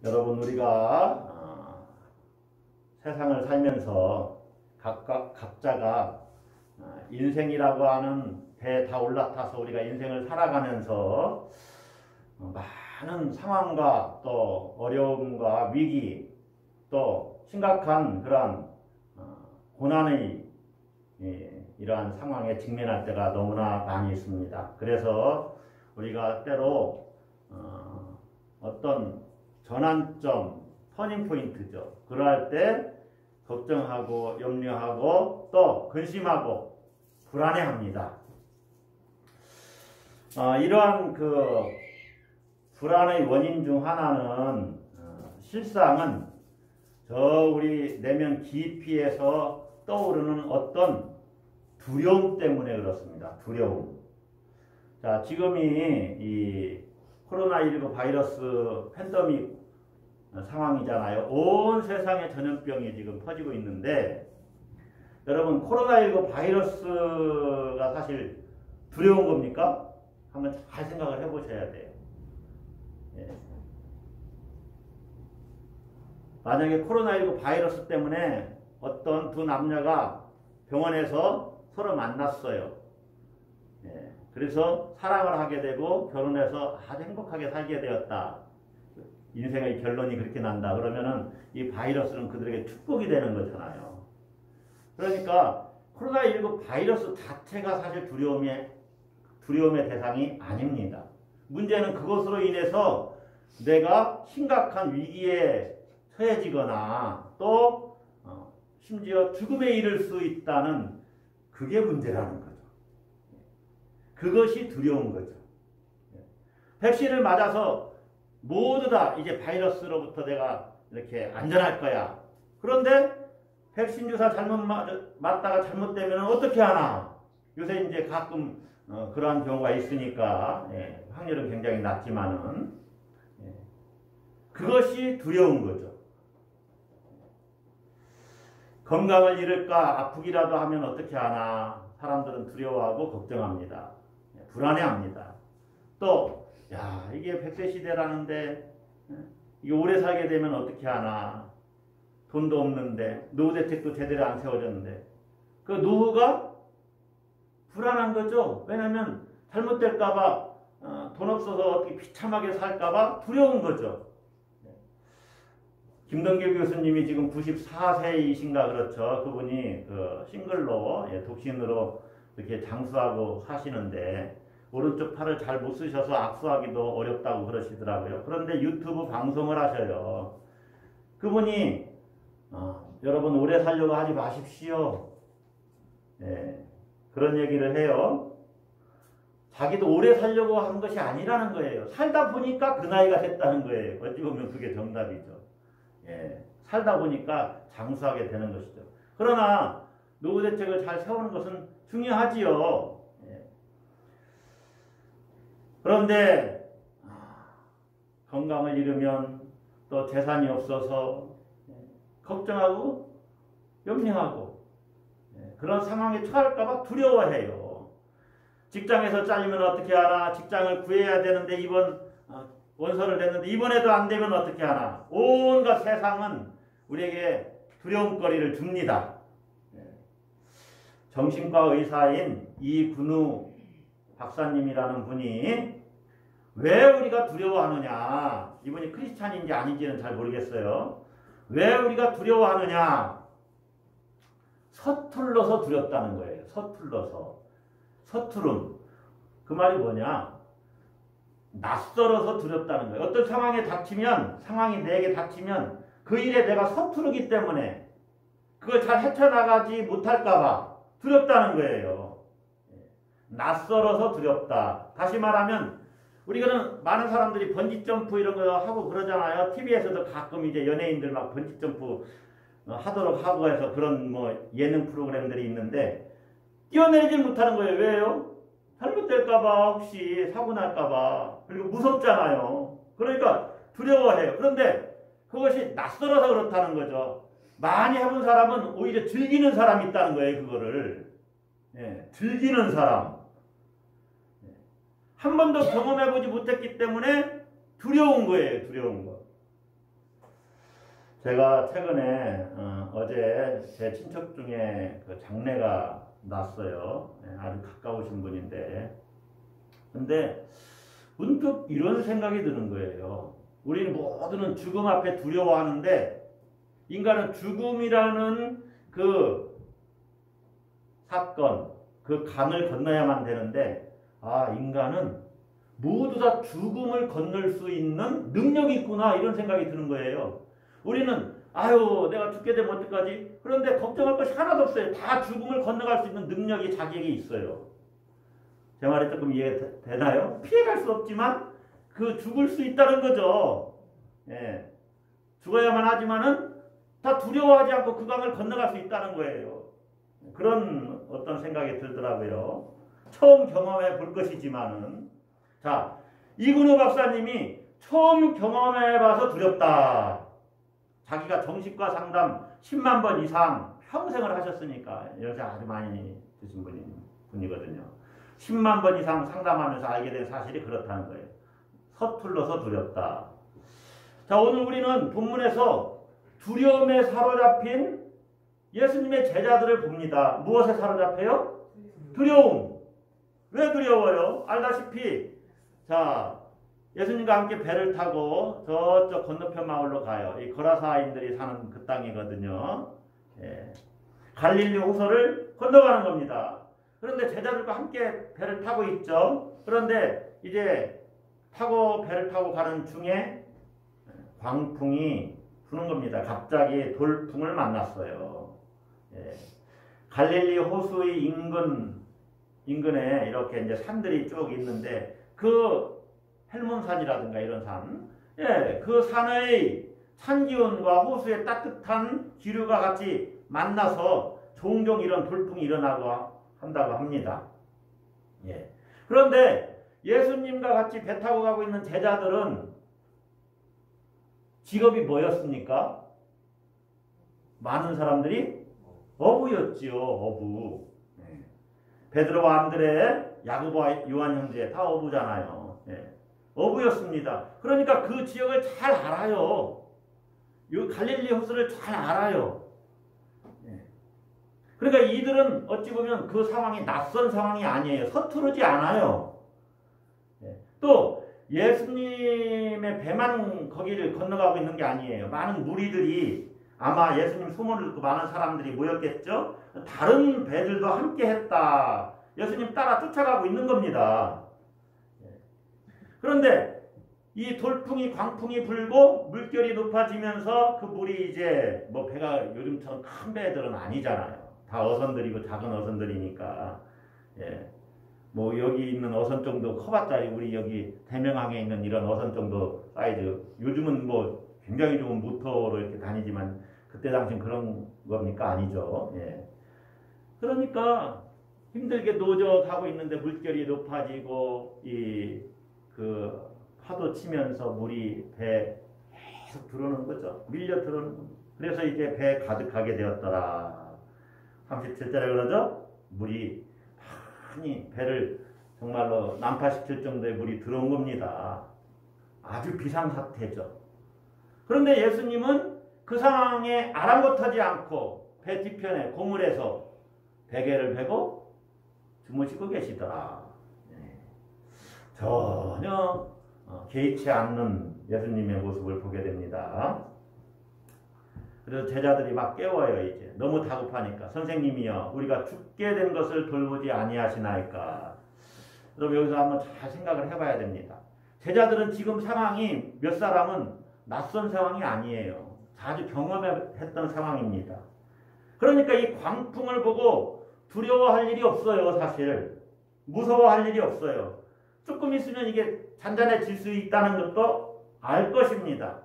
여러분 우리가 세상을 살면서 각자가 인생이라고 하는 배에 다 올라타서 우리가 인생을 살아가면서 많은 상황과 또 어려움과 위기 또 심각한 그러한 고난의 이러한 상황에 직면할 때가 너무나 많이 있습니다. 그래서 우리가 때로 어떤 전환점, 터닝포인트죠. 그러할 때 걱정하고 염려하고 또 근심하고 불안해합니다. 이러한 그 불안의 원인 중 하나는 실상은 저 우리 내면 깊이에서 떠오르는 어떤 두려움 때문에 그렇습니다. 두려움. 자, 지금이 이 코로나19 바이러스 팬데믹 상황이잖아요. 온 세상에 전염병이 지금 퍼지고 있는데 여러분 코로나19 바이러스가 사실 두려운 겁니까? 한번 잘 생각을 해보셔야 돼요. 예. 만약에 코로나19 바이러스 때문에 어떤 두 남녀가 병원에서 서로 만났어요. 예. 그래서 사랑을 하게 되고 결혼해서 아주 행복하게 살게 되었다. 인생의 결론이 그렇게 난다. 그러면은 이 바이러스는 그들에게 축복이 되는 거잖아요. 그러니까 코로나19 바이러스 자체가 사실 두려움의 대상이 아닙니다. 문제는 그것으로 인해서 내가 심각한 위기에 처해지거나 또 심지어 죽음에 이를 수 있다는 그게 문제라는 거죠. 그것이 두려운 거죠. 백신을 맞아서 모두 다 이제 바이러스로부터 내가 이렇게 안전할 거야. 그런데 백신 주사 잘못 맞다가 잘못되면 어떻게 하나? 요새 이제 가끔 그러한 경우가 있으니까 확률은 굉장히 낮지만은 그것이 두려운 거죠. 건강을 잃을까 아프기라도 하면 어떻게 하나? 사람들은 두려워하고 걱정합니다. 불안해합니다. 또 야, 이게 100세 시대라는데 이게 오래 살게 되면 어떻게 하나? 돈도 없는데 노후대책도 제대로 안 세워졌는데 그 노후가 불안한 거죠. 왜냐하면 잘못될까봐 돈 없어서 어떻게 비참하게 살까봐 두려운 거죠. 김동길 교수님이 지금 94세이신가 그렇죠. 그분이 그 싱글로 독신으로 이렇게 장수하고 사시는데 오른쪽 팔을 잘 못 쓰셔서 악수하기도 어렵다고 그러시더라고요. 그런데 유튜브 방송을 하셔요. 그분이 여러분 오래 살려고 하지 마십시오. 그런 얘기를 해요. 자기도 오래 살려고 한 것이 아니라는 거예요. 살다 보니까 그 나이가 됐다는 거예요. 어찌 보면 그게 정답이죠. 살다 보니까 장수하게 되는 것이죠. 그러나 노후 대책을 잘 세우는 것은 중요하지요. 그런데 건강을 잃으면 또 재산이 없어서 걱정하고 염려하고 그런 상황에 처할까봐 두려워해요. 직장에서 잘리면 어떻게 하나? 직장을 구해야 되는데 이번 원서를 냈는데 이번에도 안 되면 어떻게 하나? 온갖 세상은 우리에게 두려움거리를 줍니다. 정신과 의사인 이근우 박사님이라는 분이 왜 우리가 두려워하느냐? 이분이 크리스찬인지 아닌지는 잘 모르겠어요. 왜 우리가 두려워하느냐? 서툴러서 두렵다는 거예요. 서툴러서. 서투름. 그 말이 뭐냐? 낯설어서 두렵다는 거예요. 어떤 상황에 닥치면, 상황이 내게 닥치면 그 일에 내가 서투르기 때문에 그걸 잘 헤쳐나가지 못할까봐 두렵다는 거예요. 낯설어서 두렵다. 다시 말하면 우리가 많은 사람들이 번지점프 이런 거 하고 그러잖아요. TV에서도 가끔 이제 연예인들 막 번지점프 하도록 하고 해서 그런 뭐 예능 프로그램들이 있는데 뛰어내리질 못하는 거예요. 왜요? 잘못될까봐 혹시 사고 날까봐 그리고 무섭잖아요. 그러니까 두려워해요. 그런데 그것이 낯설어서 그렇다는 거죠. 많이 해본 사람은 오히려 즐기는 사람이 있다는 거예요. 그거를 즐기는 사람. 한 번도 경험해보지 못했기 때문에 두려운 거예요. 두려운 거. 제가 최근에 어제 제 친척 중에 그 장례가 났어요. 아주 가까우신 분인데, 근데 문득 이런 생각이 드는 거예요. 우리는 모두는 죽음 앞에 두려워하는데, 인간은 죽음이라는 그 사건, 그 강을 건너야만 되는데, 인간은 모두 다 죽음을 건널 수 있는 능력이 있구나, 이런 생각이 드는 거예요. 우리는 내가 죽게 되면 어떡하지? 그런데 걱정할 것이 하나도 없어요. 다 죽음을 건너갈 수 있는 능력이 자기에게 있어요. 제 말이 조금 이해되나요? 피해갈 수 없지만 그 죽을 수 있다는 거죠. 예. 죽어야만 하지만은 다 두려워하지 않고 그 강을 건너갈 수 있다는 거예요. 그런 어떤 생각이 들더라고요. 처음 경험해 볼 것이지만은. 자, 이근우 박사님이 처음 경험해 봐서 두렵다. 자기가 정신과 상담 10만 번 이상 평생을 하셨으니까 연세 아주 많이 드신 분이거든요. 10만 번 이상 상담하면서 알게 된 사실이 그렇다는 거예요. 서툴러서 두렵다. 자, 오늘 우리는 본문에서 두려움에 사로잡힌 예수님의 제자들을 봅니다. 무엇에 사로잡혀요? 두려움. 왜 두려워요? 알다시피 자, 예수님과 함께 배를 타고 저쪽 건너편 마을로 가요. 이 거라사인들이 사는 그 땅이거든요. 예. 갈릴리 호수를 건너가는 겁니다. 그런데 제자들과 함께 배를 타고 있죠. 그런데 이제 배를 타고 가는 중에 광풍이 부는 겁니다. 갑자기 돌풍을 만났어요. 예. 갈릴리 호수의 인근에 이렇게 이제 산들이 쭉 있는데 그 헬몬산이라든가 이런 산, 그 산의 찬기운과 호수의 따뜻한 기류가 같이 만나서 종종 이런 돌풍이 일어나고 한다고 합니다. 예. 그런데 예수님과 같이 배 타고 가고 있는 제자들은 직업이 뭐였습니까? 많은 사람들이 어부였지요. 어부. 베드로와 안드레, 야고보와 요한 형제 다 어부잖아요. 어부였습니다. 그러니까 그 지역을 잘 알아요. 이 갈릴리 호수를 잘 알아요. 그러니까 이들은 어찌 보면 그 상황이 낯선 상황이 아니에요. 서투르지 않아요. 또 예수님의 배만 거기를 건너가고 있는 게 아니에요. 많은 무리들이 아마 예수님 소문을 듣고 많은 사람들이 모였겠죠. 다른 배들도 함께 했다. 예수님 따라 쫓아가고 있는 겁니다. 그런데 이 돌풍이 광풍이 불고 물결이 높아지면서 그 물이 이제 뭐 배가 요즘처럼 큰 배들은 아니잖아요. 다 어선들이고 작은 어선들이니까. 뭐 여기 있는 어선 정도 커봤자 우리 여기 대명항에 있는 이런 어선 정도 사이즈. 요즘은 뭐 굉장히 좋은 모터로 이렇게 다니지만 그때 당시엔 그런 겁니까? 아니죠. 그러니까 힘들게 노져가고 있는데 물결이 높아지고 그 파도 치면서 물이 배에 계속 들어오는 거죠. 밀려 들어오는 겁니다. 그래서 이제 배에 가득하게 되었더라. 37절에 그러죠. 물이 많이 배를 정말로 난파시킬 정도의 물이 들어온 겁니다. 아주 비상사태죠. 그런데 예수님은 그 상황에 아랑곳하지 않고 배 뒤편에 고물에서 베개를 베고 주무시고 계시더라. 전혀 개의치 않는 예수님의 모습을 보게 됩니다. 그래서 제자들이 막 깨워요. 이제 너무 다급하니까. 선생님이여, 우리가 죽게 된 것을 돌보지 아니하시나이까. 그럼 여기서 한번 잘 생각을 해봐야 됩니다. 제자들은 지금 상황이 몇 사람은 낯선 상황이 아니에요. 자주 경험했던 상황입니다. 그러니까 이 광풍을 보고 두려워할 일이 없어요. 사실 무서워할 일이 없어요. 조금 있으면 이게 잔잔해질 수 있다는 것도 알 것입니다.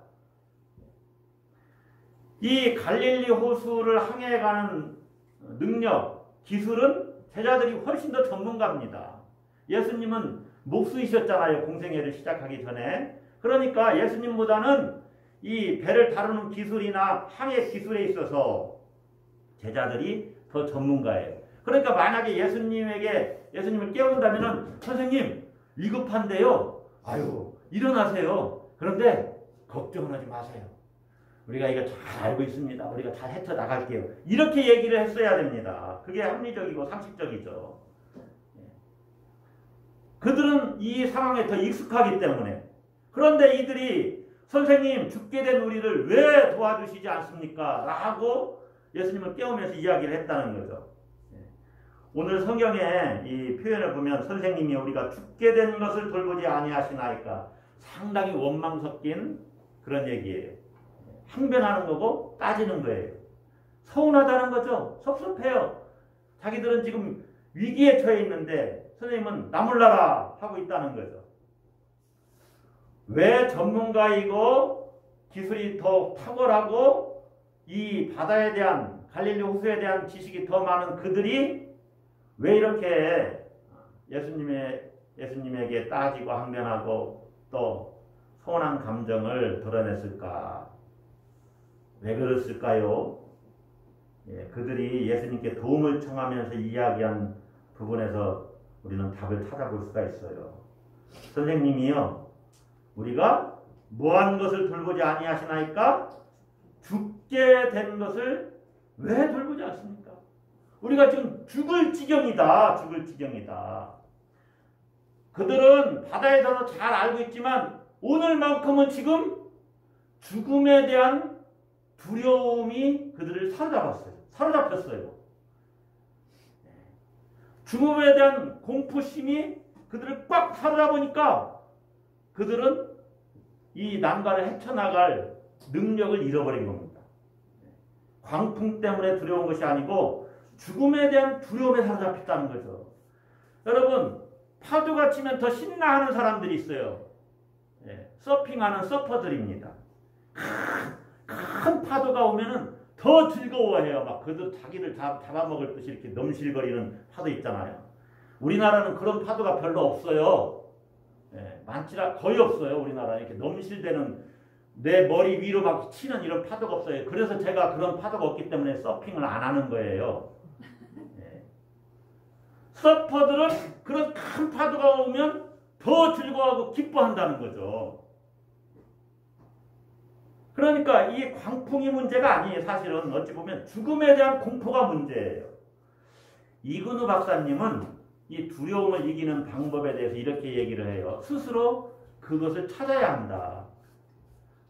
이 갈릴리 호수를 항해가는 능력, 기술은 제자들이 훨씬 더 전문가입니다. 예수님은 목수이셨잖아요. 공생애를 시작하기 전에. 그러니까 예수님보다는 이 배를 다루는 기술이나 항해 기술에 있어서 제자들이 더 전문가예요. 그러니까 만약에 예수님을 깨운다면은 선생님 위급한데요. 일어나세요. 그런데 걱정은 하지 마세요. 우리가 이거 잘 알고 있습니다. 우리가 잘 헤쳐나갈게요. 이렇게 얘기를 했어야 됩니다. 그게 합리적이고 상식적이죠. 그들은 이 상황에 더 익숙하기 때문에. 그런데 이들이 선생님 죽게 된 우리를 왜 도와주시지 않습니까? 라고 예수님을 깨우면서 이야기를 했다는 거죠. 오늘 성경에 이 표현을 보면 선생님이 우리가 죽게 된 것을 돌보지 아니하시나이까 상당히 원망 섞인 그런 얘기예요. 항변하는 거고 따지는 거예요. 서운하다는 거죠. 섭섭해요. 자기들은 지금 위기에 처해 있는데 선생님은 나몰라라 하고 있다는 거죠. 왜 전문가이고 기술이 더 탁월하고 이 바다에 대한 갈릴리 호수에 대한 지식이 더 많은 그들이 왜 이렇게 예수님에게 따지고 항변하고 또 서운한 감정을 드러냈을까? 왜 그랬을까요? 그들이 예수님께 도움을 청하면서 이야기한 부분에서 우리는 답을 찾아볼 수가 있어요. 선생님이요, 우리가 뭐한 것을 돌보지 아니하시나이까? 죽게 된 것을 왜 돌보지 않습니까? 우리가 지금 죽을 지경이다. 죽을 지경이다. 그들은 바다에서도 잘 알고 있지만 오늘만큼은 지금 죽음에 대한 두려움이 그들을 사로잡혔어요. 죽음에 대한 공포심이 그들을 꽉 사로잡으니까 그들은 이 난관을 헤쳐나갈 능력을 잃어버린 겁니다. 광풍 때문에 두려운 것이 아니고 죽음에 대한 두려움에 사로잡혔다는 거죠. 여러분, 파도가 치면 더 신나하는 사람들이 있어요. 서핑하는 서퍼들입니다. 큰 파도가 오면은 더 즐거워해요. 막 그들 자기를 잡아먹을 듯이 이렇게 넘실거리는 파도 있잖아요. 우리나라는 그런 파도가 별로 없어요. 많지라 거의 없어요. 우리나라는 이렇게 넘실대는 내 머리 위로 막 치는 이런 파도가 없어요. 그래서 제가 그런 파도가 없기 때문에 서핑을 안 하는 거예요. 서퍼들은 그런 큰 파도가 오면 더 즐거워하고 기뻐한다는 거죠. 그러니까 이 광풍이 문제가 아니에요. 사실은 어찌 보면 죽음에 대한 공포가 문제예요. 이근우 박사님은 이 두려움을 이기는 방법에 대해서 이렇게 얘기를 해요. 스스로 그것을 찾아야 한다.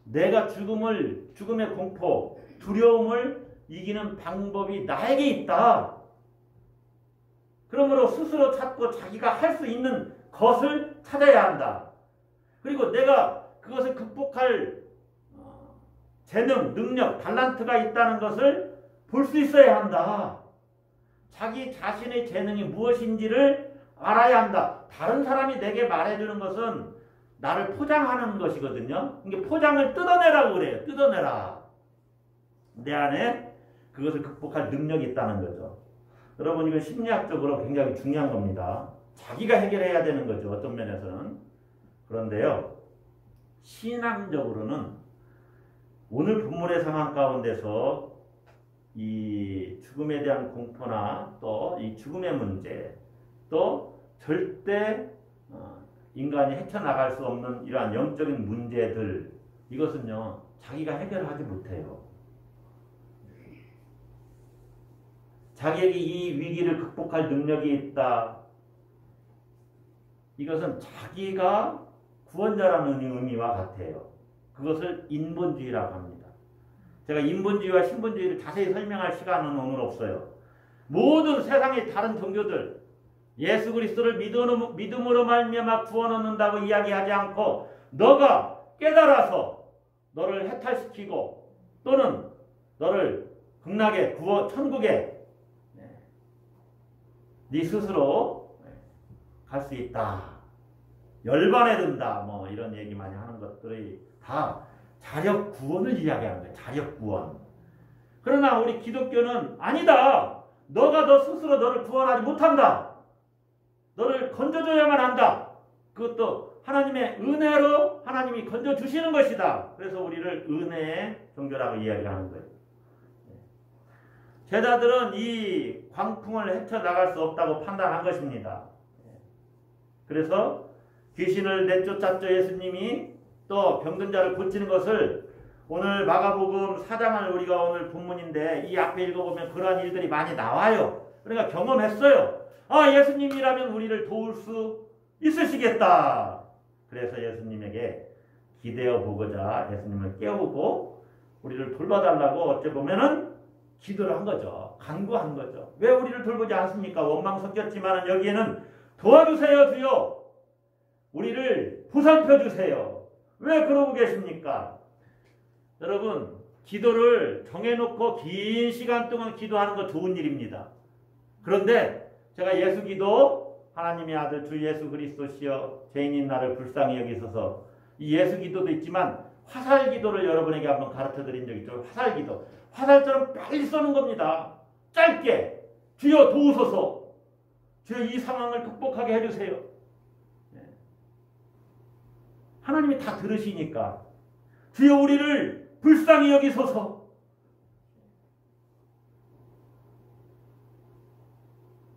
내가 죽음의 공포, 두려움을 이기는 방법이 나에게 있다. 그러므로 스스로 찾고 자기가 할 수 있는 것을 찾아야 한다. 그리고 내가 그것을 극복할 재능, 능력, 달란트가 있다는 것을 볼 수 있어야 한다. 자기 자신의 재능이 무엇인지를 알아야 한다. 다른 사람이 내게 말해주는 것은 나를 포장하는 것이거든요. 그러니까 포장을 뜯어내라고 그래요. 뜯어내라. 내 안에 그것을 극복할 능력이 있다는 거죠. 여러분, 이건 심리학적으로 굉장히 중요한 겁니다. 자기가 해결해야 되는 거죠. 어떤 면에서는. 그런데요, 신앙적으로는 오늘 본문의 상황 가운데서 이 죽음에 대한 공포나 또 이 죽음의 문제, 또 절대 인간이 헤쳐나갈 수 없는 이러한 영적인 문제들, 이것은요, 자기가 해결하지 못해요. 자기에게 이 위기를 극복할 능력이 있다. 이것은 자기가 구원자라는 의미와 같아요. 그것을 인본주의라고 합니다. 제가 인본주의와 신본주의를 자세히 설명할 시간은 오늘 없어요. 모든 세상의 다른 종교들, 예수 그리스도를 믿음으로 말미암아 구원 얻는다고 이야기하지 않고 너가 깨달아서 너를 해탈시키고 또는 너를 극락에 천국에 네 스스로 갈 수 있다. 열반에 든다. 뭐 이런 얘기 많이 하는 것들이 다 자력 구원을 이야기하는 거예요. 자력 구원. 그러나 우리 기독교는 아니다. 너가 너 스스로 너를 구원하지 못한다. 너를 건져줘야만 한다. 그것도 하나님의 은혜로 하나님이 건져주시는 것이다. 그래서 우리를 은혜의 종교라고 이야기하는 거예요. 제자들은 이 광풍을 헤쳐나갈 수 없다고 판단한 것입니다. 그래서 귀신을 내쫓았죠. 예수님이 또 병든 자를 고치는 것을 오늘 마가복음 4장을 우리가 오늘 본문인데 이 앞에 읽어보면 그러한 일들이 많이 나와요. 그러니까 경험했어요. 아, 예수님이라면 우리를 도울 수 있으시겠다. 그래서 예수님에게 기대어 보고자 예수님을 깨우고 우리를 돌봐달라고 어째 보면은 기도를 한 거죠. 간구한 거죠. 왜 우리를 돌보지 않습니까? 원망 섞였지만 여기에는 도와주세요 주여. 우리를 보살펴 주세요. 왜 그러고 계십니까? 여러분, 기도를 정해놓고 긴 시간 동안 기도하는 거 좋은 일입니다. 그런데 제가 예수 기도, 하나님의 아들 주 예수 그리스도시여 죄인인 나를 불쌍히 여기소서, 이 예수 기도도 있지만 화살 기도를 여러분에게 한번 가르쳐 드린 적 있죠. 화살 기도. 화살처럼 빨리 쏘는 겁니다. 짧게. 주여 도우소서. 주여 이 상황을 극복하게 해주세요. 하나님이 다 들으시니까. 주여 우리를 불쌍히 여기소서.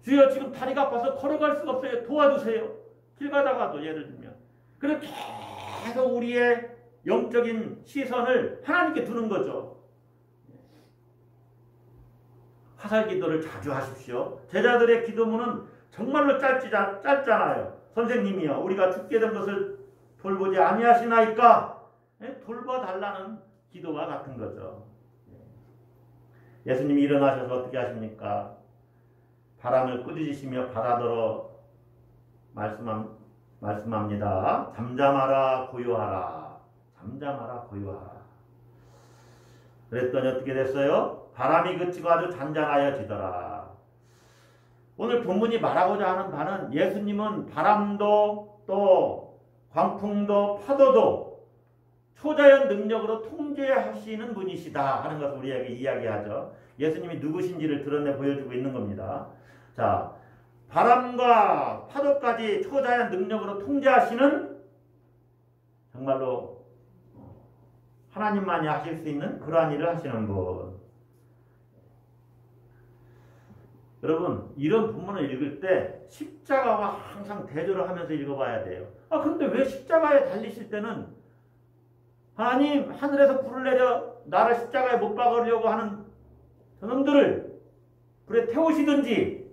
주여 지금 다리가 아파서 걸어갈 수가 없어요. 도와주세요. 길 가다가도 예를 들면. 그렇게 계속 우리의 영적인 시선을 하나님께 두는 거죠. 화살 기도를 자주 하십시오. 제자들의 기도문은 정말로 짧잖아요. 선생님이여 우리가 죽게 된 것을 돌보지 아니하시나이까? 돌봐달라는 기도와 같은 거죠. 예수님이 일어나셔서 어떻게 하십니까? 바람을 꾸짖으시며 바다더러 말씀합니다. 잠잠하라 고요하라. 잠잠하라 고요하라. 그랬더니 어떻게 됐어요? 바람이 그치고 아주 잔잔하여지더라. 오늘 본문이 말하고자 하는 바는 예수님은 바람도 또 광풍도 파도도 초자연 능력으로 통제하시는 분이시다 하는 것을 우리에게 이야기하죠. 예수님이 누구신지를 드러내 보여주고 있는 겁니다. 자, 바람과 파도까지 초자연 능력으로 통제하시는 정말로 하나님만이 하실 수 있는 그러한 일을 하시는 분. 여러분, 이런 본문을 읽을 때 십자가와 항상 대조를 하면서 읽어봐야 돼요. 아, 그런데 왜 십자가에 달리실 때는 하나님 하늘에서 불을 내려 나를 십자가에 못 박으려고 하는 저놈들을 불에 태우시든지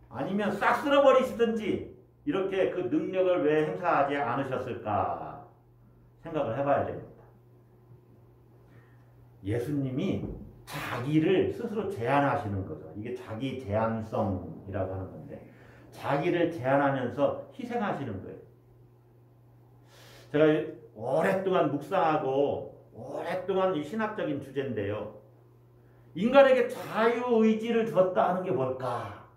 아니면 싹 쓸어버리시든지 이렇게 그 능력을 왜 행사하지 않으셨을까 생각을 해봐야 됩니다. 예수님이 자기를 스스로 제한하시는 거죠. 이게 자기 제한성이라고 하는 건데 자기를 제한하면서 희생하시는 거예요. 제가 오랫동안 묵상하고 오랫동안 이 신학적인 주제인데요. 인간에게 자유의지를 주었다 하는 게 뭘까?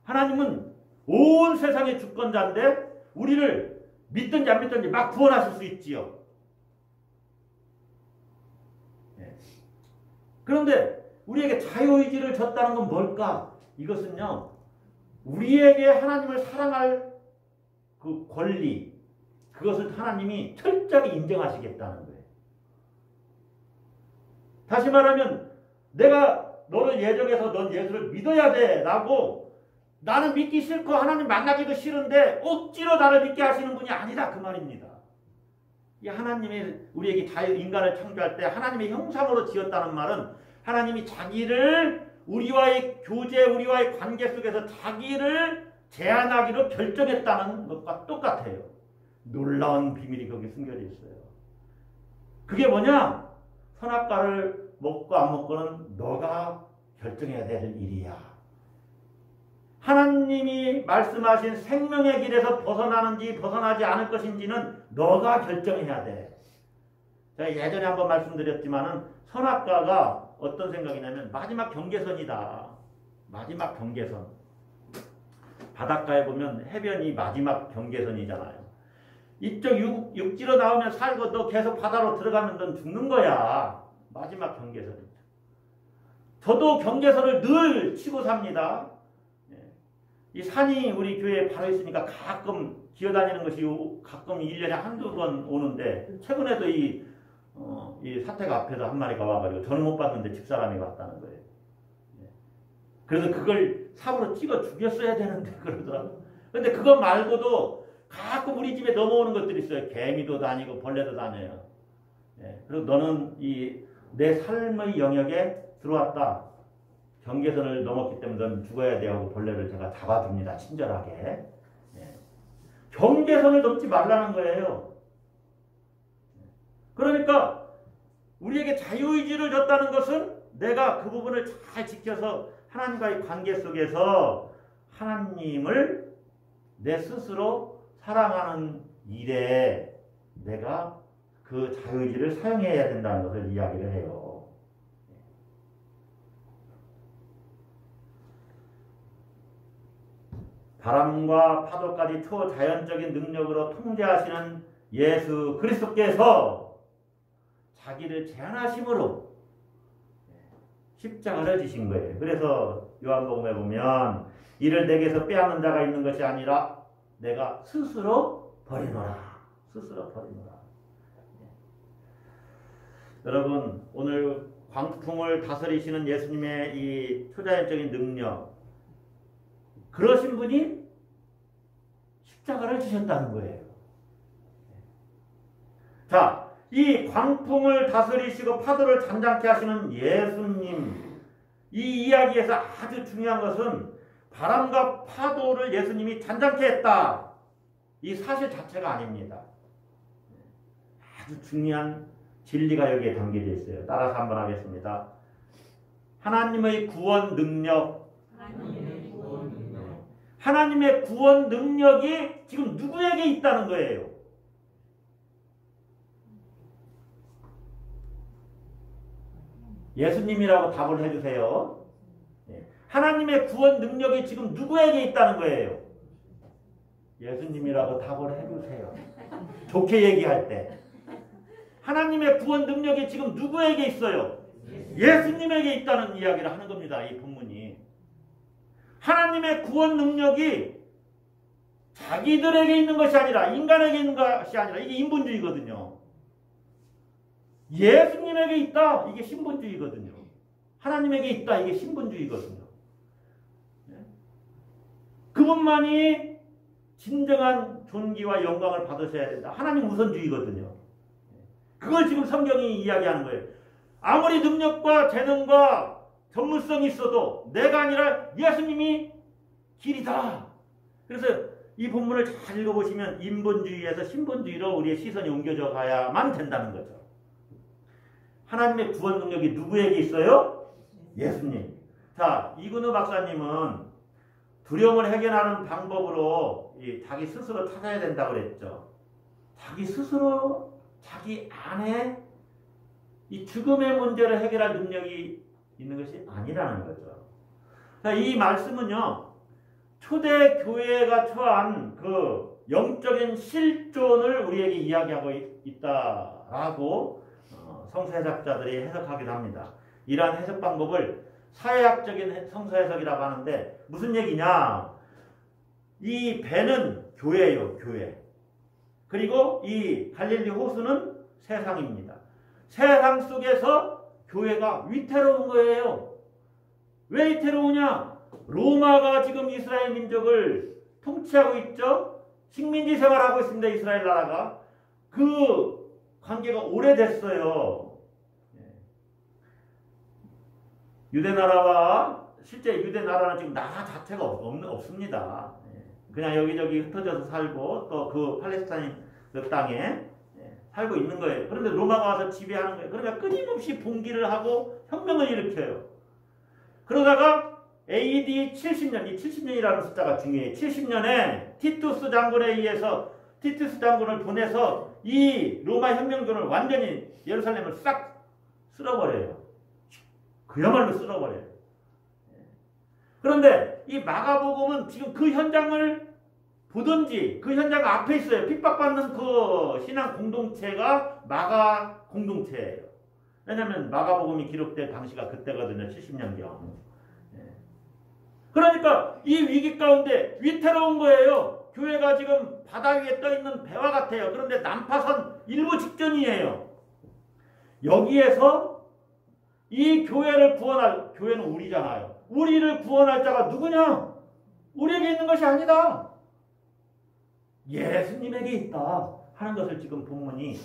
하나님은 온 세상의 주권자인데 우리를 믿든지 안 믿든지 막 구원하실 수 있지요. 그런데 우리에게 자유의지를 줬다는 건 뭘까? 이것은요, 우리에게 하나님을 사랑할 그 권리, 그것을 하나님이 철저하게 인정하시겠다는 거예요. 다시 말하면 내가 너를 예정해서 넌 예수를 믿어야 돼 라고 나는 믿기 싫고 하나님 만나기도 싫은데 억지로 나를 믿게 하시는 분이 아니다 그 말입니다. 이 하나님이 우리에게 인간을 창조할 때 하나님의 형상으로 지었다는 말은 하나님이 자기를 우리와의 교제, 우리와의 관계 속에서 자기를 제한하기로 결정했다는 것과 똑같아요. 놀라운 비밀이 거기 숨겨져 있어요. 그게 뭐냐? 선악과를 먹고 안 먹고는 너가 결정해야 될 일이야. 하나님이 말씀하신 생명의 길에서 벗어나는지 벗어나지 않을 것인지는 너가 결정해야 돼. 제가 예전에 한번 말씀드렸지만은 선악과가 어떤 생각이냐면 마지막 경계선이다. 마지막 경계선. 바닷가에 보면 해변이 마지막 경계선이잖아요. 이쪽 육지로 나오면 살고 너 계속 바다로 들어가면 넌 죽는 거야. 마지막 경계선이죠. 저도 경계선을 늘 치고 삽니다. 이 산이 우리 교회에 바로 있으니까 가끔 기어다니는 것이 가끔 1년에 한두 번 오는데 최근에도 이 사태가 앞에서 한 마리가 와가지고 저는 못 봤는데 집사람이 왔다는 거예요. 그래서 그걸 삽으로 찍어 죽였어야 되는데 그러더라고요. 근데 그거 말고도 가끔 우리 집에 넘어오는 것들이 있어요. 개미도 다니고 벌레도 다녀요. 그리고 너는 내 삶의 영역에 들어왔다. 경계선을 넘었기 때문에 넌 죽어야 돼 하고 벌레를 제가 잡아줍니다. 친절하게. 경계선을 넘지 말라는 거예요. 그러니까 우리에게 자유의지를 줬다는 것은 내가 그 부분을 잘 지켜서 하나님과의 관계 속에서 하나님을 내 스스로 사랑하는 일에 내가 그 자유의지를 사용해야 된다는 것을 이야기를 해요. 바람과 파도까지 초자연적인 능력으로 통제하시는 예수 그리스도께서 자기를 제한하심으로 십자가를 지신 거예요. 그래서 요한복음에 보면 이를 내게서 빼앗는 자가 있는 것이 아니라 내가 스스로 버리노라. 스스로 버리노라. 여러분, 오늘 광풍을 다스리시는 예수님의 이 초자연적인 능력, 그러신 분이 십자가를 지셨다는 거예요. 자, 이 광풍을 다스리시고 파도를 잠잠케 하시는 예수님, 이 이야기에서 아주 중요한 것은 바람과 파도를 예수님이 잠잠케 했다. 이 사실 자체가 아닙니다. 아주 중요한 진리가 여기에 담겨져 있어요. 따라서 한번 하겠습니다. 하나님의 구원 능력, 하나님의 구원 능력이 지금 누구에게 있다는 거예요? 예수님이라고 답을 해주세요. 하나님의 구원 능력이 지금 누구에게 있다는 거예요? 예수님이라고 답을 해주세요. 좋게 얘기할 때. 하나님의 구원 능력이 지금 누구에게 있어요? 예수님에게 있다는 이야기를 하는 겁니다. 이 본문이. 하나님의 구원 능력이 자기들에게 있는 것이 아니라, 인간에게 있는 것이 아니라, 이게 인본주의거든요. 예수님에게 있다. 이게 신본주의거든요. 하나님에게 있다. 이게 신본주의거든요. 그분만이 진정한 존귀와 영광을 받으셔야 된다. 하나님 우선주의거든요. 그걸 지금 성경이 이야기하는 거예요. 아무리 능력과 재능과 전문성이 있어도 내가 아니라 예수님이 길이다. 그래서 이 본문을 잘 읽어보시면 인본주의에서 신본주의로 우리의 시선이 옮겨져 가야만 된다는 거죠. 하나님의 구원 능력이 누구에게 있어요? 예수님. 자, 이근우 박사님은 두려움을 해결하는 방법으로 자기 스스로 찾아야 된다고 그랬죠. 자기 스스로 자기 안에 이 죽음의 문제를 해결할 능력이 있는 것이 아니라는 거죠. 자, 이 말씀은요, 초대 교회가 처한 그 영적인 실존을 우리에게 이야기하고 있다라고 성서해석자들이 해석하기도 합니다. 이러한 해석 방법을 사회학적인 성서해석이라고 하는데 무슨 얘기냐? 이 배는 교회예요, 교회. 그리고 이 갈릴리 호수는 세상입니다. 세상 속에서 교회가 위태로운 거예요. 왜 위태로우냐? 로마가 지금 이스라엘 민족을 통치하고 있죠. 식민지 생활하고 있습니다. 이스라엘 나라가. 그 관계가 오래됐어요. 유대나라와 실제 유대나라는 지금 나라 자체가 없습니다. 그냥 여기저기 흩어져서 살고 또 그 팔레스타인 그 땅에 살고 있는 거예요. 그런데 로마가 와서 지배하는 거예요. 그러니까 끊임없이 봉기를 하고 혁명을 일으켜요. 그러다가 AD 70년, 이 70년이라는 숫자가 중요해요. 70년에 티투스 장군에 의해서 티투스 장군을 보내서 이 로마 혁명군을 완전히 예루살렘을 싹 쓸어버려요. 그야말로 쓸어버려요. 그런데 이 마가복음은 지금 그 현장을 보든지 그 현장 앞에 있어요. 핍박받는 그 신앙 공동체가 마가 공동체예요. 왜냐하면 마가복음이 기록된 당시가 그때거든요. 70년경. 그러니까 이 위기 가운데 위태로운 거예요. 교회가 지금 바다 위에 떠있는 배와 같아요. 그런데 난파선 일부 직전이에요. 여기에서 이 교회를 구원할, 교회는 우리잖아요. 우리를 구원할 자가 누구냐? 우리에게 있는 것이 아니다. 예수님에게 있다 하는 것을 지금 본문이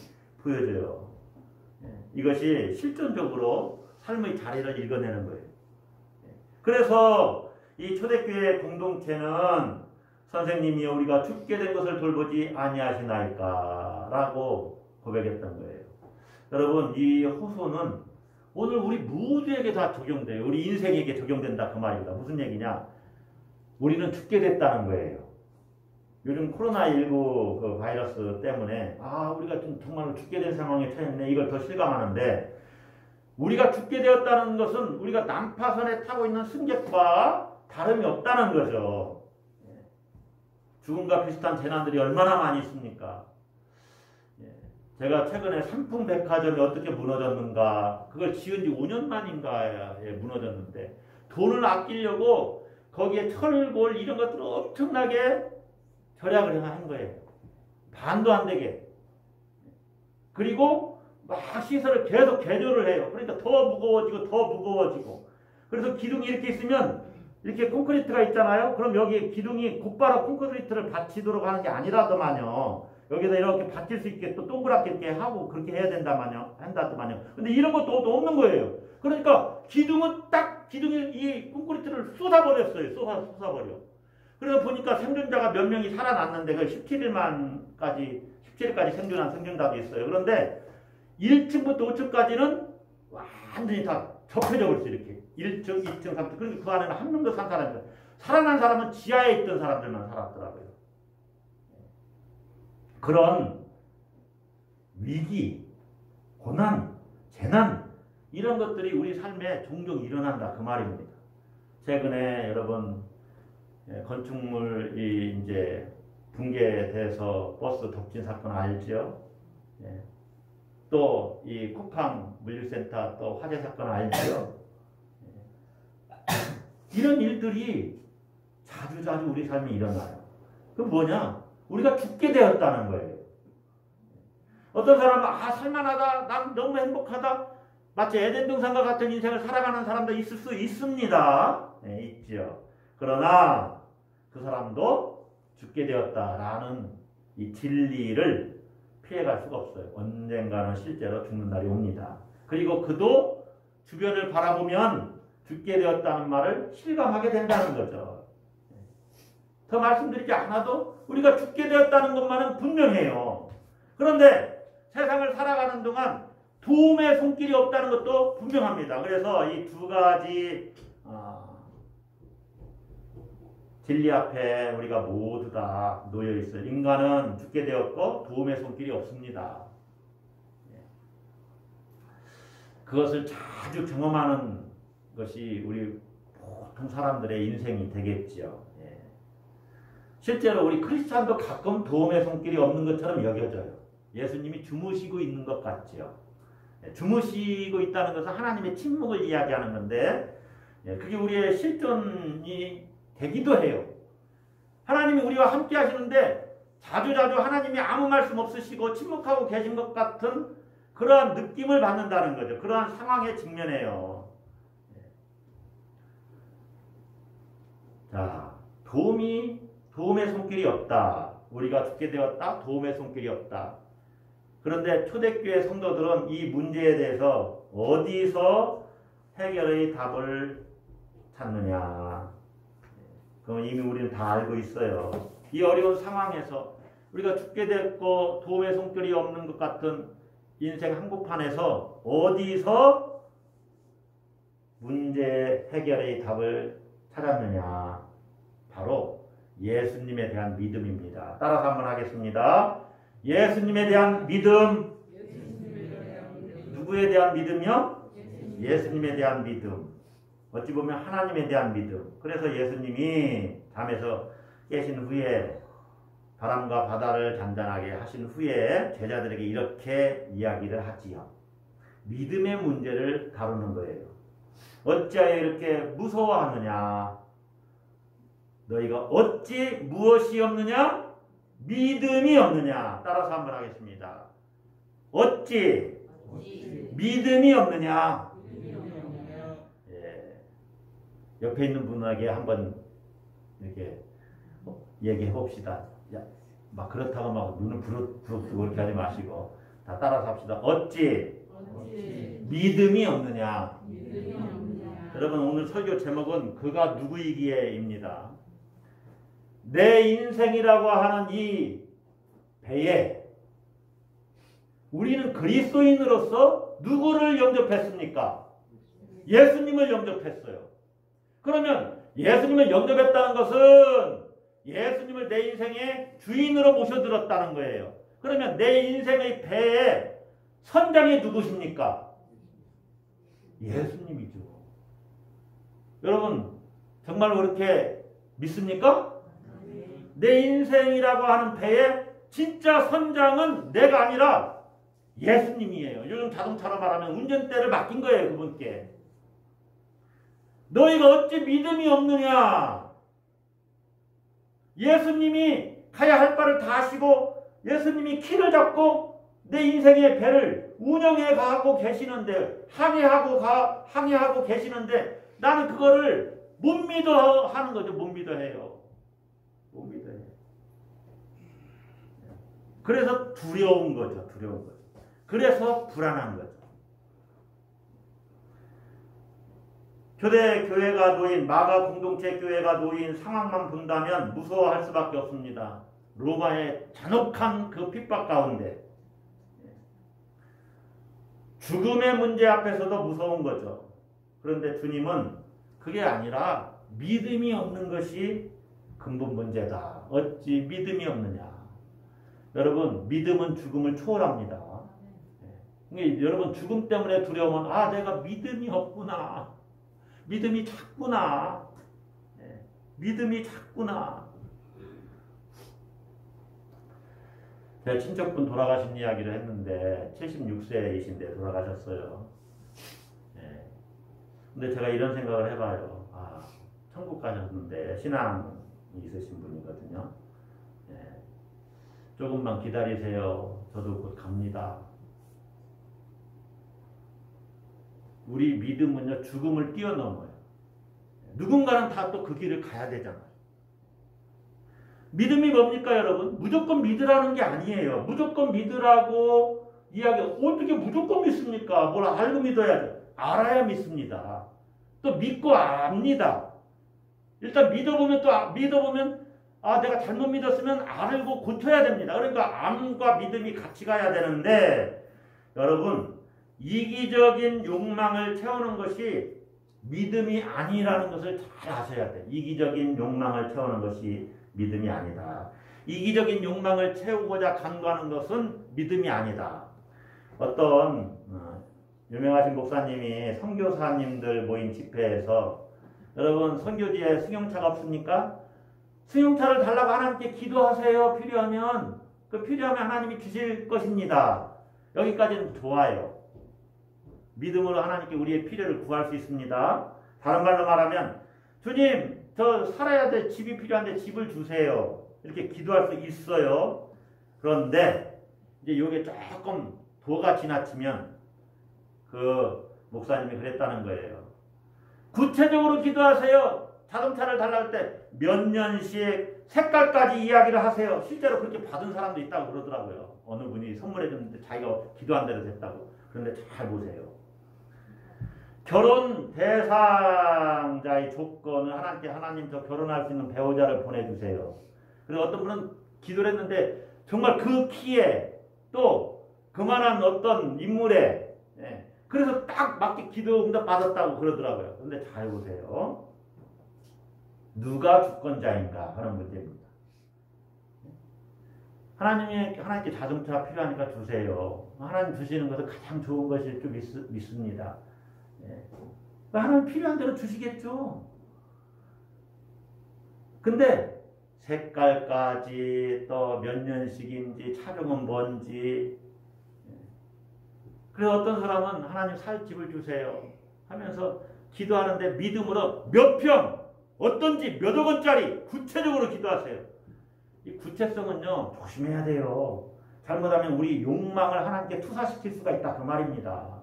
보여줘요. 이것이 실존적으로 삶의 자리를 읽어내는 거예요. 그래서 이 초대교회 공동체는 선생님이 우리가 죽게 된 것을 돌보지 아니하시나이까 라고 고백했던 거예요. 여러분, 이 호소는 오늘 우리 모두에게 다 적용돼요. 우리 인생에게 적용된다 그 말입니다. 무슨 얘기냐? 우리는 죽게 됐다는 거예요. 요즘 코로나19 그 바이러스 때문에 우리가 정말 죽게 된 상황에 처했네, 이걸 더 실감하는데, 우리가 죽게 되었다는 것은 우리가 난파선에 타고 있는 승객과 다름이 없다는 거죠. 죽음과 비슷한 재난들이 얼마나 많이 있습니까? 제가 최근에 삼풍백화점이 어떻게 무너졌는가, 그걸 지은 지 5년 만인가에 무너졌는데, 돈을 아끼려고 거기에 철골 이런 것들을 엄청나게 절약을 한 거예요. 반도 안 되게. 그리고 막 시설을 계속 개조를 해요. 그러니까 더 무거워지고 더 무거워지고. 그래서 기둥이 이렇게 있으면, 이렇게 콘크리트가 있잖아요. 그럼 여기 기둥이 곧바로 콘크리트를 받치도록 하는 게 아니라더만요. 여기다 이렇게 받칠 수 있게 또 동그랗게 이렇게 하고 그렇게 해야 한다더만요. 근데 이런 것도 없는 거예요. 그러니까 기둥이 이 콘크리트를 쏟아버렸어요. 쏟아버려. 그래서 보니까 생존자가 몇 명이 살아났는데, 그 17일까지 생존한 생존자도 있어요. 그런데 1층부터 5층까지는 완전히 다 접혀져 버렸어요. 이렇게 1층, 2층, 3층. 그러니까 그 안에는 한 명도 산 사람이 없어요. 살아난 사람은 지하에 있던 사람들만 살았더라고요. 그런 위기, 고난, 재난, 이런 것들이 우리 삶에 종종 일어난다 그 말입니다. 최근에 여러분, 건축물이 이제 붕괴돼서 버스 덮친 사건 알죠? 또 이 쿠팡 물류센터 또 화재 사건 알죠? 이런 일들이 자주자주 우리 삶에 일어나요. 그럼 뭐냐? 우리가 죽게 되었다는 거예요. 어떤 사람은 살만하다, 난 너무 행복하다, 마치 에덴 동산과 같은 인생을 살아가는 사람도 있을 수 있습니다. 있죠. 그러나 그 사람도 죽게 되었다라는 이 진리를 피해갈 수가 없어요. 언젠가는 실제로 죽는 날이 옵니다. 그리고 그도 주변을 바라보면 죽게 되었다는 말을 실감하게 된다는 거죠. 더 말씀드리지 않아도 우리가 죽게 되었다는 것만은 분명해요. 그런데 세상을 살아가는 동안 도움의 손길이 없다는 것도 분명합니다. 그래서 이 두 가지 진리 앞에 우리가 모두 다 놓여 있어요. 인간은 죽게 되었고 도움의 손길이 없습니다. 그것을 자주 경험하는 것이 우리 보통 사람들의 인생이 되겠죠. 실제로 우리 크리스찬도 가끔 도움의 손길이 없는 것처럼 여겨져요. 예수님이 주무시고 있는 것 같죠. 주무시고 있다는 것은 하나님의 침묵을 이야기하는 건데, 그게 우리의 실존이 되기도 해요. 하나님이 우리와 함께 하시는데 자주자주 하나님이 아무 말씀 없으시고 침묵하고 계신 것 같은 그러한 느낌을 받는다는 거죠. 그러한 상황에 직면해요. 자, 도움의 손길이 없다. 우리가 죽게 되었다. 도움의 손길이 없다. 그런데 초대교회 성도들은 이 문제에 대해서 어디서 해결의 답을 찾느냐. 그건 이미 우리는 다 알고 있어요. 이 어려운 상황에서 우리가 죽게 됐고 도움의 손길이 없는 것 같은 인생 한복판에서 어디서 문제 해결의 답을 찾았느냐. 바로 예수님에 대한 믿음입니다. 따라서 한번 하겠습니다. 예수님에 대한 믿음. 누구에 대한 믿음이요? 예수님에 대한 믿음. 어찌 보면 하나님에 대한 믿음. 그래서 예수님이 잠에서 깨신 후에 바람과 바다를 잔잔하게 하신 후에 제자들에게 이렇게 이야기를 하지요. 믿음의 문제를 다루는 거예요. 어찌하여 이렇게 무서워하느냐? 너희가 어찌 무엇이 없느냐? 믿음이 없느냐? 따라서 한번 하겠습니다. 어찌 믿음이 없느냐? 옆에 있는 분에게 한번 이렇게 얘기해 봅시다. 막 그렇다고 막 눈을 부릅뜨고 그렇게 하지 마시고 다 따라서 합시다. 어찌 믿음이 없느냐. 여러분 오늘 설교 제목은 그가 누구이기에입니다. 내 인생이라고 하는 이 배에 우리는 그리스도인으로서 누구를 영접했습니까? 예수님을 영접했어요. 그러면 예수님을 영접했다는 것은 예수님을 내 인생의 주인으로 모셔들었다는 거예요. 그러면 내 인생의 배에 선장이 누구십니까? 예수님이죠. 여러분 정말 그렇게 믿습니까? 내 인생이라고 하는 배에 진짜 선장은 내가 아니라 예수님이에요. 요즘 자동차로 말하면 운전대를 맡긴 거예요. 그분께. 너희가 어찌 믿음이 없느냐. 예수님이 가야 할 바를 다 하시고 예수님이 키를 잡고 내 인생의 배를 운영해 가고 계시는데 항해하고 계시는데 나는 그거를 못 믿어 하는 거죠. 못 믿어 해요. 못 믿어 해요. 그래서 두려운 거죠. 두려운 거죠. 그래서 불안한 거죠. 초대 교회가 놓인 마가 공동체 교회가 놓인 상황만 본다면 무서워할 수밖에 없습니다. 로마의 잔혹한 그 핍박 가운데 죽음의 문제 앞에서도 무서운 거죠. 그런데 주님은 그게 아니라 믿음이 없는 것이 근본 문제다. 어찌 믿음이 없느냐. 여러분 믿음은 죽음을 초월합니다. 여러분 죽음 때문에 두려우면 내가 믿음이 없구나. 믿음이 작구나. 믿음이 작구나. 제 친척분 돌아가신 이야기를 했는데 76세이신데 돌아가셨어요. 근데 제가 이런 생각을 해봐요. 천국 가셨는데 신앙이 있으신 분이거든요. 조금만 기다리세요. 저도 곧 갑니다. 우리 믿음은요 죽음을 뛰어넘어요. 누군가는 다 또 그 길을 가야 되잖아요. 믿음이 뭡니까 여러분? 무조건 믿으라는 게 아니에요. 무조건 믿으라고 이야기 어떻게 무조건 믿습니까? 뭘 알고 믿어야죠. 알아야 믿습니다. 또 믿고 압니다. 일단 믿어보면 내가 잘못 믿었으면 알고 고쳐야 됩니다. 그러니까 암과 믿음이 같이 가야 되는데 여러분 이기적인 욕망을 채우는 것이 믿음이 아니라는 것을 잘 아셔야 돼요. 이기적인 욕망을 채우는 것이 믿음이 아니다. 이기적인 욕망을 채우고자 간구하는 것은 믿음이 아니다. 어떤 유명하신 목사님이 선교사님들 모인 집회에서 여러분 선교지에 승용차가 없습니까? 승용차를 달라고 하나님께 기도하세요. 필요하면 하나님이 주실 것입니다. 여기까지는 좋아요. 믿음으로 하나님께 우리의 필요를 구할 수 있습니다. 다른 말로 말하면 주님 저 살아야 될 집이 필요한데 집을 주세요. 이렇게 기도할 수 있어요. 그런데 이제 이게 조금 도가 지나치면 그 목사님이 그랬다는 거예요. 구체적으로 기도하세요. 자동차를 달라고 할 때 몇 년씩 색깔까지 이야기를 하세요. 실제로 그렇게 받은 사람도 있다고 그러더라고요. 어느 분이 선물해 줬는데 자기가 기도한 대로 됐다고. 그런데 잘 보세요. 결혼 대상자의 조건을 하나님 저 결혼할 수 있는 배우자를 보내주세요. 그리고 어떤 분은 기도를 했는데 정말 그 키에 또 그만한 어떤 인물에 그래서 딱 맞게 기도 응답 받았다고 그러더라고요. 그런데 잘 보세요. 누가 주권자인가 하는 문제입니다. 하나님께 자동차 필요하니까 주세요. 하나님 주시는 것은 가장 좋은 것일 줄 믿습니다. 하나님 필요한 대로 주시겠죠. 근데 색깔까지 또 몇 년씩인지 차종은 뭔지 그래서 어떤 사람은 하나님 살 집을 주세요 하면서 기도하는데 믿음으로 몇 평 어떤 집 몇 억 원짜리 구체적으로 기도하세요. 이 구체성은요 조심해야 돼요. 잘못하면 우리 욕망을 하나님께 투사시킬 수가 있다 그 말입니다.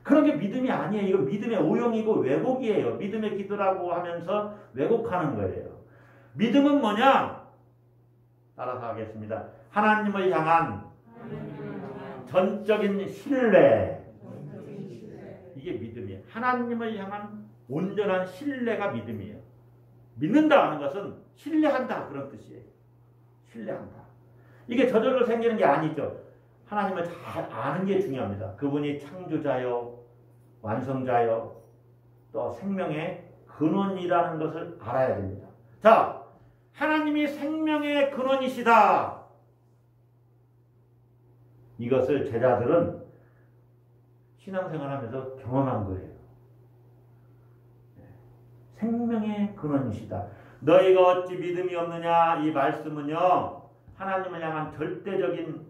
그런 게 믿음이 아니에요. 이거 믿음의 오용이고 왜곡이에요. 믿음의 기도라고 하면서 왜곡하는 거예요. 믿음은 뭐냐? 따라서 하겠습니다. 하나님을 향한 전적인 신뢰. 이게 믿음이에요. 하나님을 향한 온전한 신뢰가 믿음이에요. 믿는다 하는 것은 신뢰한다 그런 뜻이에요. 신뢰한다. 이게 저절로 생기는 게 아니죠. 하나님을 잘 아는 게 중요합니다. 그분이 창조자요, 완성자요, 또 생명의 근원이라는 것을 알아야 됩니다. 자, 하나님이 생명의 근원이시다. 이것을 제자들은 신앙생활하면서 경험한 거예요. 생명의 근원이시다. 너희가 어찌 믿음이 없느냐. 이 말씀은요, 하나님을 향한 절대적인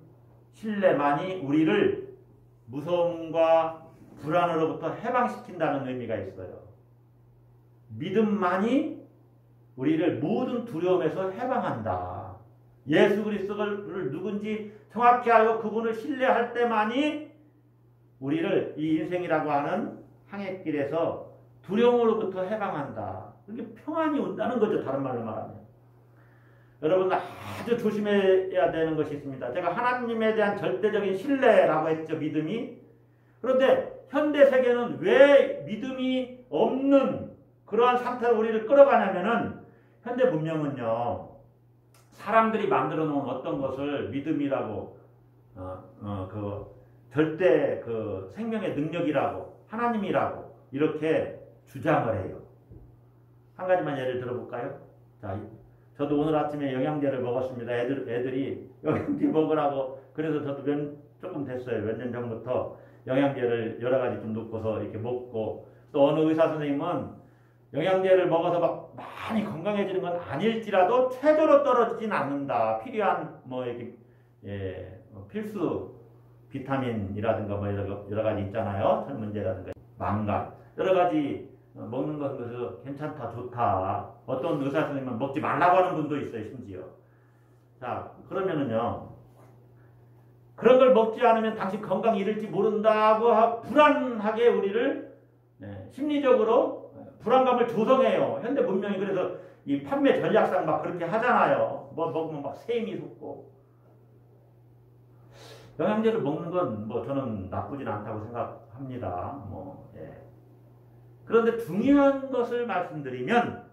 신뢰만이 우리를 무서움과 불안으로부터 해방시킨다는 의미가 있어요. 믿음만이 우리를 모든 두려움에서 해방한다. 예수 그리스도를 누군지 정확히 알고 그분을 신뢰할 때만이 우리를 이 인생이라고 하는 항해길에서 두려움으로부터 해방한다. 그게 평안이 온다는 거죠. 다른 말로 말하면. 여러분 아주 조심해야 되는 것이 있습니다. 제가 하나님에 대한 절대적인 신뢰라고 했죠. 믿음이. 그런데 현대 세계는 왜 믿음이 없는 그러한 상태로 우리를 끌어가냐면은 현대 문명은요. 사람들이 만들어 놓은 어떤 것을 믿음이라고 절대 그 생명의 능력이라고 하나님이라고 이렇게 주장을 해요. 한 가지만 예를 들어볼까요? 자, 저도 오늘 아침에 영양제를 먹었습니다. 애들이 영양제 먹으라고 그래서 저도 조금 됐어요. 몇 년 전부터 영양제를 여러 가지 좀 넣고서 이렇게 먹고 또 어느 의사 선생님은 영양제를 먹어서 막 많이 건강해지는 건 아닐지라도 최저로 떨어지진 않는다. 필요한 이렇게 필수 비타민이라든가 여러 가지 있잖아요. 철문제라든가 망간 여러 가지 먹는 것은 괜찮다, 좋다. 어떤 의사 선생님은 먹지 말라고 하는 분도 있어요, 심지어. 자, 그러면은요. 그런 걸 먹지 않으면 당신 건강이 잃을지 모른다고 불안하게 우리를 심리적으로 불안감을 조성해요. 현대 문명이 그래서 이 판매 전략상 막 그렇게 하잖아요. 뭐 먹으면 막 세임이 솟고. 영양제를 먹는 건 저는 나쁘진 않다고 생각합니다. 그런데 중요한 것을 말씀드리면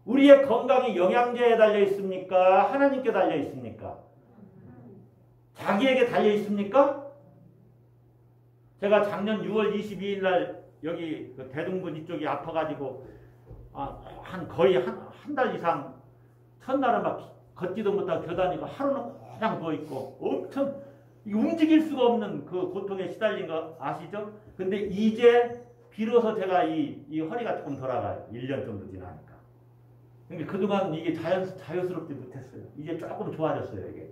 우리의 건강이 영양제에 달려 있습니까? 하나님께 달려 있습니까? 자기에게 달려 있습니까? 제가 작년 6월 22일 날 여기 그 대동분 이쪽이 아파가지고 거의 한 달 이상 첫날은 막 걷지도 못하고 겨다니고 하루는 그냥 누워있고 엄청 움직일 수가 없는 그 고통에 시달린 거 아시죠? 근데 이제 비로소 제가 이 허리가 조금 돌아가요. 1년 정도 지나니까. 그러니까 그동안 이게 자연스럽지 못했어요. 이제 조금 좋아졌어요, 이게.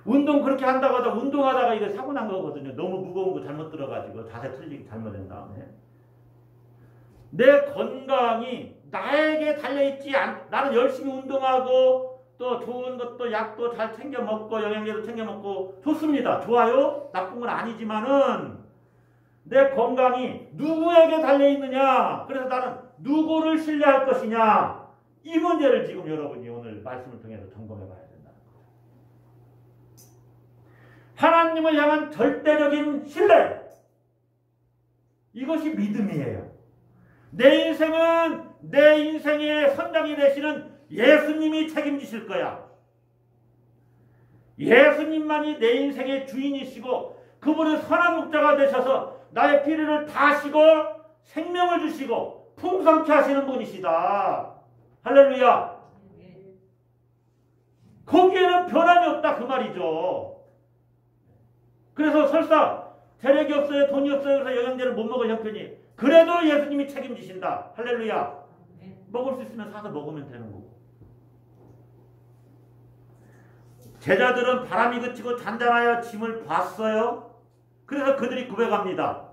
운동 그렇게 한다고 하다 운동하다가 이거 사고 난 거거든요. 너무 무거운 거 잘못 들어가지고 자세 틀리기 잘못된 다음에. 내 건강이 나에게 달려있지 나는 열심히 운동하고 또 좋은 것도 약도 잘 챙겨 먹고 영양제도 챙겨 먹고 좋습니다. 좋아요. 나쁜 건 아니지만은 내 건강이 누구에게 달려있느냐. 그래서 나는 누구를 신뢰할 것이냐. 이 문제를 지금 여러분이 오늘 말씀을 통해서 점검해 봐야 된다는 거예요. 하나님을 향한 절대적인 신뢰. 이것이 믿음이에요. 내 인생은 내 인생의 선장이 되시는 예수님이 책임지실 거야. 예수님만이 내 인생의 주인이시고 그분은 선한 목자가 되셔서 나의 필요를 다하시고 생명을 주시고 풍성케 하시는 분이시다. 할렐루야. 거기에는 변함이 없다 그 말이죠. 그래서 설사 재력이 없어요, 돈이 없어요, 그래서 영양제를 못 먹을 형편이 그래도 예수님이 책임지신다. 할렐루야. 먹을 수 있으면 사서 먹으면 되는 거고. 제자들은 바람이 그치고 잔잔하여 짐을 봤어요. 그래서 그들이 고백합니다.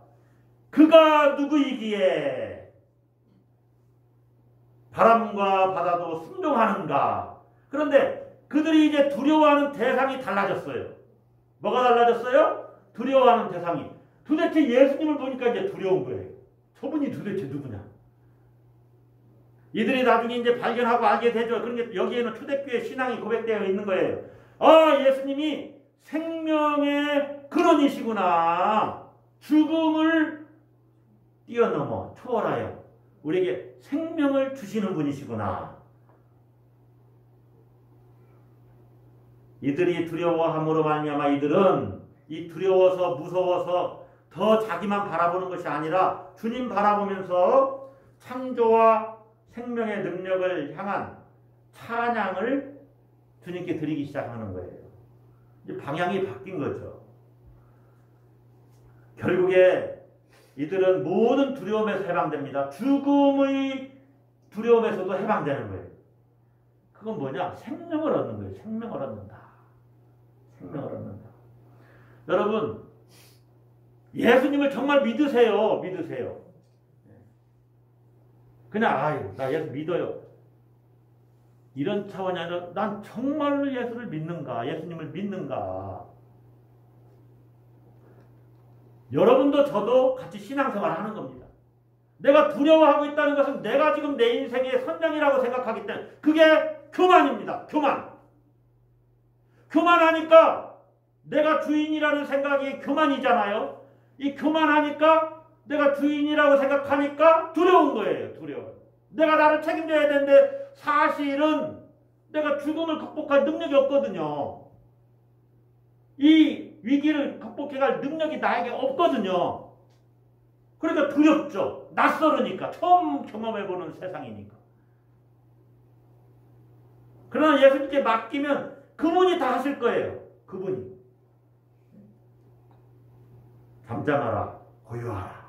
그가 누구이기에 바람과 바다도 순종하는가. 그런데 그들이 이제 두려워하는 대상이 달라졌어요. 뭐가 달라졌어요? 두려워하는 대상이. 도대체 예수님을 보니까 이제 두려운 거예요. 저분이 도대체 누구냐. 이들이 나중에 이제 발견하고 알게 되죠. 그러니까 여기에는 초대교회 신앙이 고백되어 있는 거예요. 예수님이 생명의 근원이시구나. 죽음을 뛰어넘어 초월하여 우리에게 생명을 주시는 분이시구나. 이들이 두려워함으로 말미암아 이들은 이 두려워서 무서워서 더 자기만 바라보는 것이 아니라 주님 바라보면서 창조와 생명의 능력을 향한 찬양을 주님께 드리기 시작하는 거예요. 이제 방향이 바뀐 거죠. 결국에 이들은 모든 두려움에서 해방됩니다. 죽음의 두려움에서도 해방되는 거예요. 그건 뭐냐? 생명을 얻는 거예요. 생명을 얻는다. 생명을 얻는다. 여러분, 예수님을 정말 믿으세요. 믿으세요. 그냥 나 예수 믿어요. 이런 차원이 아니라 난 정말로 예수를 믿는가? 예수님을 믿는가? 여러분도 저도 같이 신앙생활을 하는 겁니다. 내가 두려워하고 있다는 것은 내가 지금 내 인생의 선장이라고 생각하기 때문에 그게 교만입니다. 교만. 교만하니까 내가 주인이라는 생각이 교만이잖아요. 이 교만하니까 내가 주인이라고 생각하니까 두려운 거예요. 두려워. 내가 나를 책임져야 되는데 사실은 내가 죽음을 극복할 능력이 없거든요. 이 위기를 극복해갈 능력이 나에게 없거든요. 그러니까 두렵죠. 낯설으니까. 처음 경험해보는 세상이니까. 그러나 예수님께 맡기면 그분이 다 하실 거예요. 그분이. 잠잠하라. 고요하라.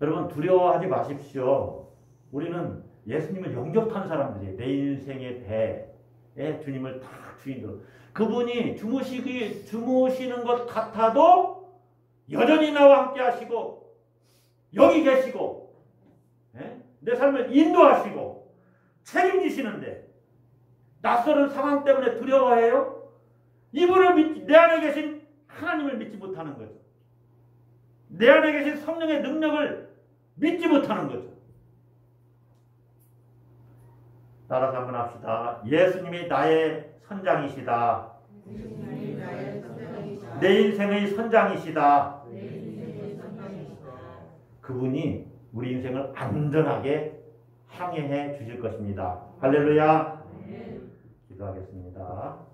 여러분 두려워하지 마십시오. 우리는 예수님을 영접한 사람들이에요. 내 인생의 배에 주님을 다 주인으로. 그분이 주무시는 것 같아도 여전히 나와 함께 하시고 여기 계시고 내 삶을 인도하시고 책임지시는데 낯설은 상황 때문에 두려워해요? 이분을 내 안에 계신 하나님을 믿지 못하는 거죠. 내 안에 계신 성령의 능력을 믿지 못하는 거죠. 따라서 한번 합시다. 예수님이 나의 선장이시다. 내 인생의 선장이시다. 그분이 우리 인생을 안전하게 항해해 주실 것입니다. 할렐루야. 기도하겠습니다.